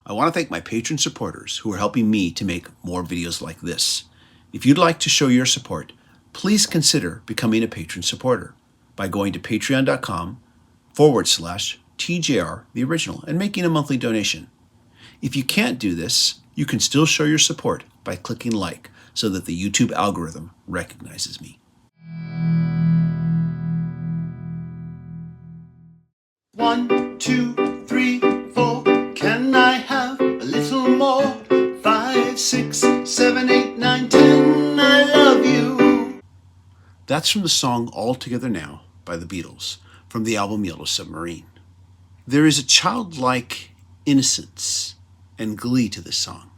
I want to thank my patron supporters who are helping me to make more videos like this. If you'd like to show your support, please consider becoming a patron supporter by going to patreon.com/TJR the original and making a monthly donation. If you can't do this, you can still show your support by clicking like so that the YouTube algorithm recognizes me. 1, 2, 3, 4. Can I have a little more? 5, 6, 7, 8, 9, 10. I love you. That's from the song All Together Now by the Beatles from the album Yellow Submarine. There is a childlike innocence and glee to this song.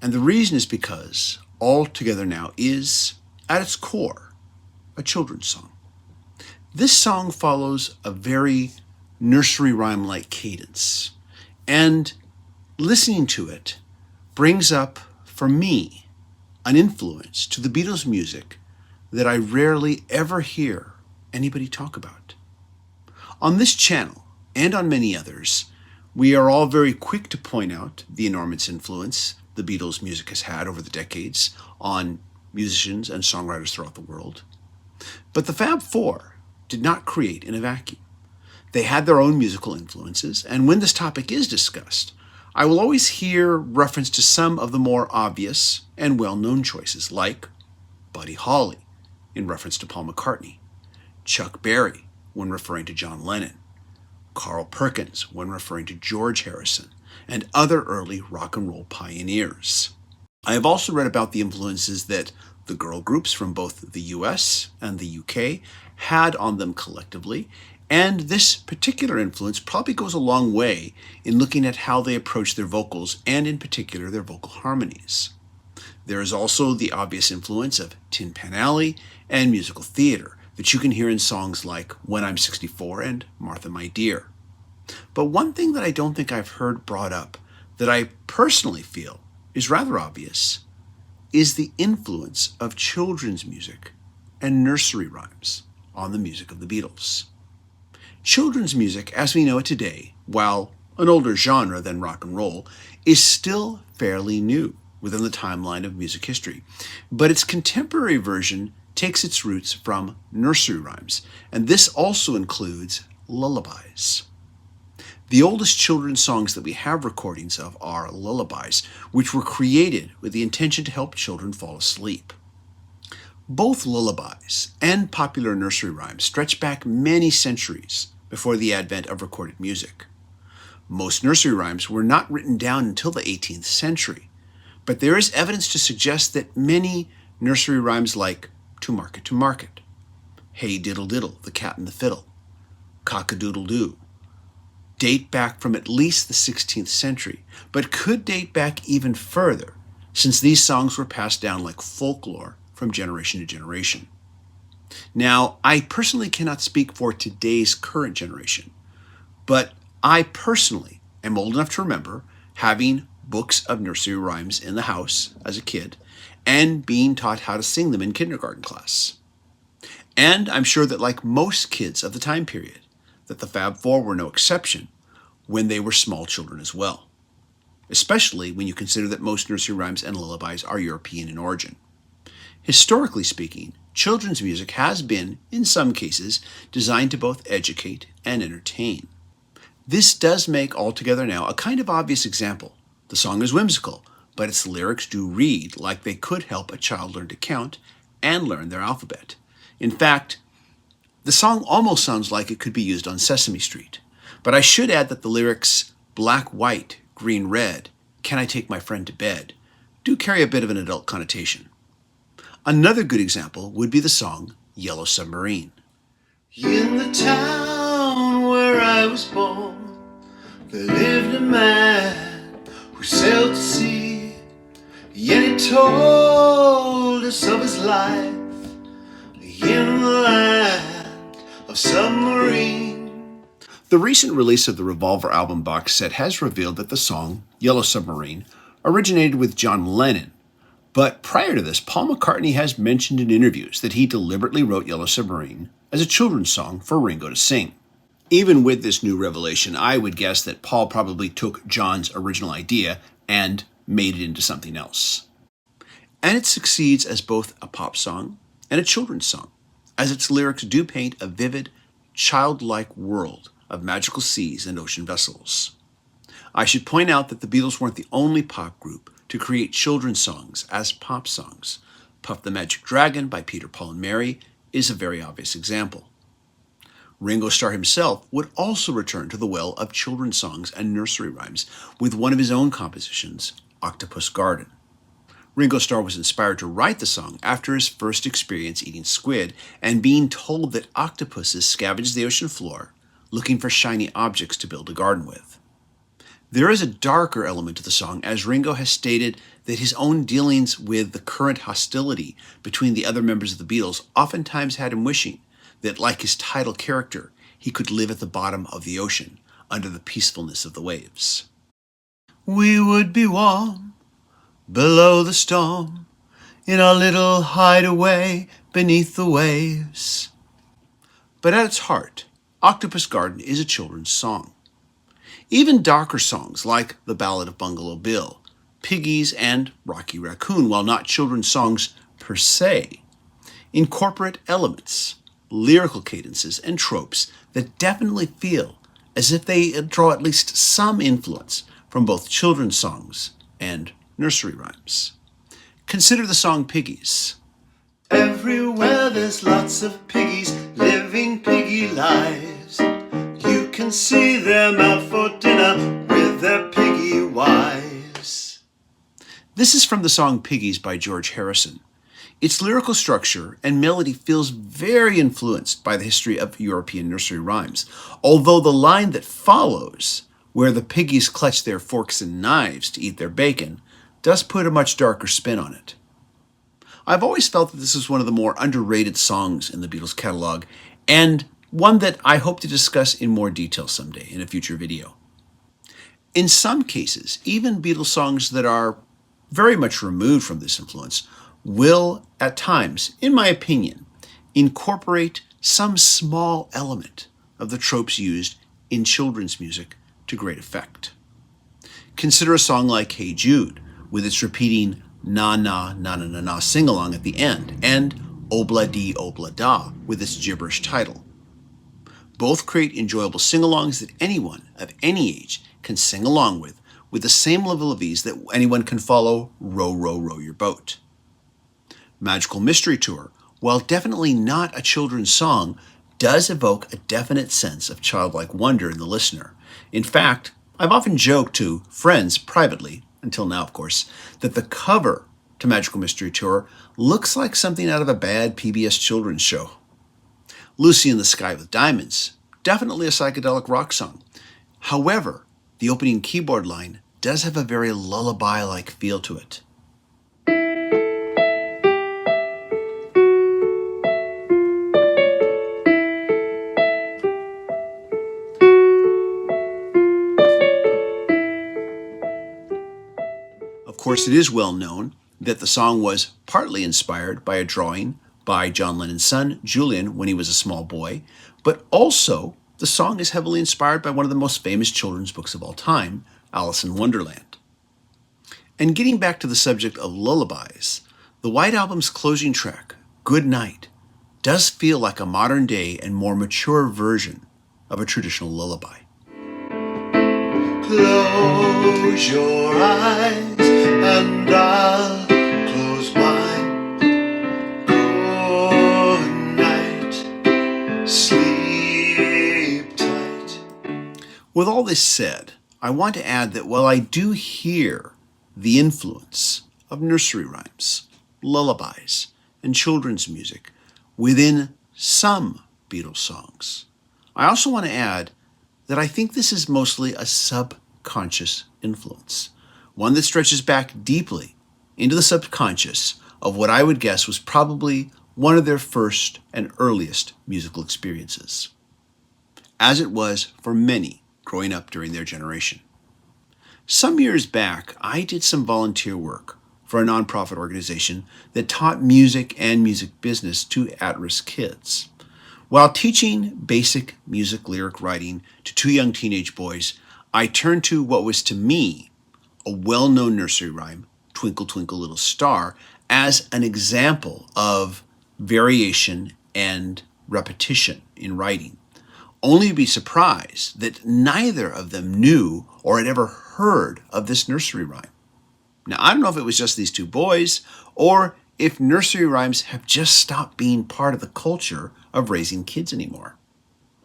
And the reason is because All Together Now is, at its core, a children's song. This song follows a very nursery rhyme-like cadence, and listening to it brings up, for me, an influence to the Beatles music that I rarely ever hear anybody talk about. On this channel, and on many others, we are all very quick to point out the enormous influence the Beatles music has had over the decades on musicians and songwriters throughout the world. But the Fab Four did not create in a vacuum. They had their own musical influences, and when this topic is discussed, I will always hear reference to some of the more obvious and well-known choices, like Buddy Holly in reference to Paul McCartney, Chuck Berry when referring to John Lennon, Carl Perkins when referring to George Harrison, and other early rock and roll pioneers. I have also read about the influences that the girl groups from both the US and the UK had on them collectively, and this particular influence probably goes a long way in looking at how they approach their vocals, and in particular their vocal harmonies. There is also the obvious influence of Tin Pan Alley and musical theater that you can hear in songs like When I'm 64 and Martha My Dear. But one thing that I don't think I've heard brought up that I personally feel is rather obvious is the influence of children's music and nursery rhymes on the music of the Beatles. Children's music, as we know it today, while an older genre than rock and roll, is still fairly new within the timeline of music history. But its contemporary version takes its roots from nursery rhymes, and this also includes lullabies. The oldest children's songs that we have recordings of are lullabies, which were created with the intention to help children fall asleep. Both lullabies and popular nursery rhymes stretch back many centuries before the advent of recorded music. Most nursery rhymes were not written down until the 18th century, but there is evidence to suggest that many nursery rhymes like To Market, Hey Diddle Diddle, The Cat and the Fiddle, Cock-a-doodle-doo, date back from at least the 16th century, but could date back even further, since these songs were passed down like folklore from generation to generation. Now, I personally cannot speak for today's current generation, but I personally am old enough to remember having books of nursery rhymes in the house as a kid and being taught how to sing them in kindergarten class. And I'm sure that, like most kids of the time period, that the Fab Four were no exception when they were small children as well, especially when you consider that most nursery rhymes and lullabies are European in origin. Historically speaking, children's music has been, in some cases, designed to both educate and entertain. This does make All Together Now a kind of obvious example. The song is whimsical, but its lyrics do read like they could help a child learn to count and learn their alphabet. In fact, the song almost sounds like it could be used on Sesame Street. But I should add that the lyrics, black, white, green, red, can I take my friend to bed, do carry a bit of an adult connotation. Another good example would be the song Yellow Submarine. In the town where I was born, there lived a man who sailed to sea, yet he told us of his life in the land of submarine. The recent release of the Revolver album box set has revealed that the song Yellow Submarine originated with John Lennon. But prior to this, Paul McCartney has mentioned in interviews that he deliberately wrote Yellow Submarine as a children's song for Ringo to sing. Even with this new revelation, I would guess that Paul probably took John's original idea and made it into something else. And it succeeds as both a pop song and a children's song, as its lyrics do paint a vivid, childlike world of magical seas and ocean vessels. I should point out that the Beatles weren't the only pop group to create children's songs as pop songs. Puff the Magic Dragon by Peter, Paul, and Mary is a very obvious example. Ringo Starr himself would also return to the well of children's songs and nursery rhymes with one of his own compositions, Octopus Garden. Ringo Starr was inspired to write the song after his first experience eating squid and being told that octopuses scavenge the ocean floor looking for shiny objects to build a garden with. There is a darker element to the song, as Ringo has stated that his own dealings with the current hostility between the other members of the Beatles oftentimes had him wishing that, like his title character, he could live at the bottom of the ocean under the peacefulness of the waves. We would be warm below the storm in our little hideaway beneath the waves. But at its heart, Octopus Garden is a children's song. Even darker songs like The Ballad of Bungalow Bill, Piggies, and Rocky Raccoon, while not children's songs per se, incorporate elements, lyrical cadences, and tropes that definitely feel as if they draw at least some influence from both children's songs and nursery rhymes. Consider the song Piggies. Everywhere there's lots of piggies living piggy lives. You can see them out for dinner with their piggy wives. This is from the song Piggies by George Harrison. Its lyrical structure and melody feels very influenced by the history of European nursery rhymes, although the line that follows, where the piggies clutch their forks and knives to eat their bacon, does put a much darker spin on it. I've always felt that this is one of the more underrated songs in the Beatles catalog, and one that I hope to discuss in more detail someday in a future video. In some cases, even Beatles songs that are very much removed from this influence will, at times, in my opinion, incorporate some small element of the tropes used in children's music to great effect. Consider a song like Hey Jude, with its repeating na na na na na na sing-along at the end, and Obla Di Obla Da with its gibberish title. Both create enjoyable sing-alongs that anyone of any age can sing along with the same level of ease that anyone can follow Row, Row, Row Your Boat. Magical Mystery Tour, while definitely not a children's song, does evoke a definite sense of childlike wonder in the listener. In fact, I've often joked to friends privately, until now of course, that the cover to Magical Mystery Tour looks like something out of a bad PBS children's show. Lucy in the Sky with Diamonds, definitely a psychedelic rock song. However, the opening keyboard line does have a very lullaby-like feel to it. Of course, it is well known that the song was partly inspired by a drawing by John Lennon's son, Julian, when he was a small boy, but also the song is heavily inspired by one of the most famous children's books of all time, Alice in Wonderland. And getting back to the subject of lullabies, the White Album's closing track, Good Night, does feel like a modern-day and more mature version of a traditional lullaby. Close your eyes and I'll close mine. Good night, sleep tight. With all this said, I want to add that while I do hear the influence of nursery rhymes, lullabies, and children's music within some Beatles songs, I also want to add that I think this is mostly a subconscious influence, one that stretches back deeply into the subconscious of what I would guess was probably one of their first and earliest musical experiences, as it was for many growing up during their generation. Some years back, I did some volunteer work for a nonprofit organization that taught music and music business to at-risk kids. While teaching basic music lyric writing to two young teenage boys, I turned to what was to me a well-known nursery rhyme, Twinkle Twinkle Little Star, as an example of variation and repetition in writing, only to be surprised that neither of them knew or had ever heard of this nursery rhyme. Now, I don't know if it was just these two boys or if nursery rhymes have just stopped being part of the culture of raising kids anymore.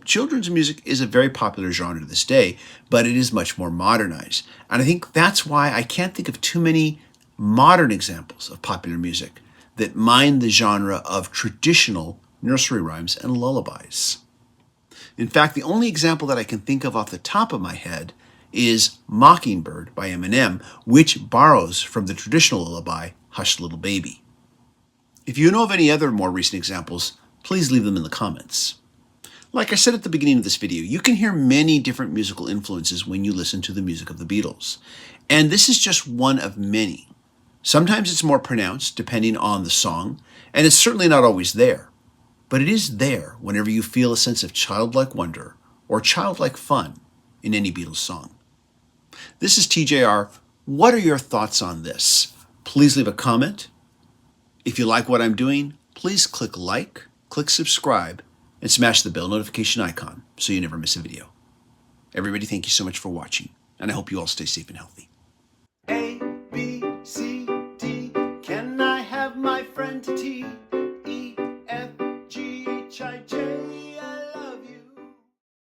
Children's music is a very popular genre to this day, but it is much more modernized. And I think that's why I can't think of too many modern examples of popular music that mine the genre of traditional nursery rhymes and lullabies. In fact, the only example that I can think of off the top of my head is Mockingbird by Eminem, which borrows from the traditional lullaby, Hush Little Baby. If you know of any other more recent examples, please leave them in the comments. Like I said at the beginning of this video, you can hear many different musical influences when you listen to the music of the Beatles. And this is just one of many. Sometimes it's more pronounced depending on the song, and it's certainly not always there. But it is there whenever you feel a sense of childlike wonder or childlike fun in any Beatles song. This is TJR. What are your thoughts on this? Please leave a comment. If you like what I'm doing, please click like, click subscribe, and smash the bell notification icon so you never miss a video. Everybody, thank you so much for watching, and I hope you all stay safe and healthy.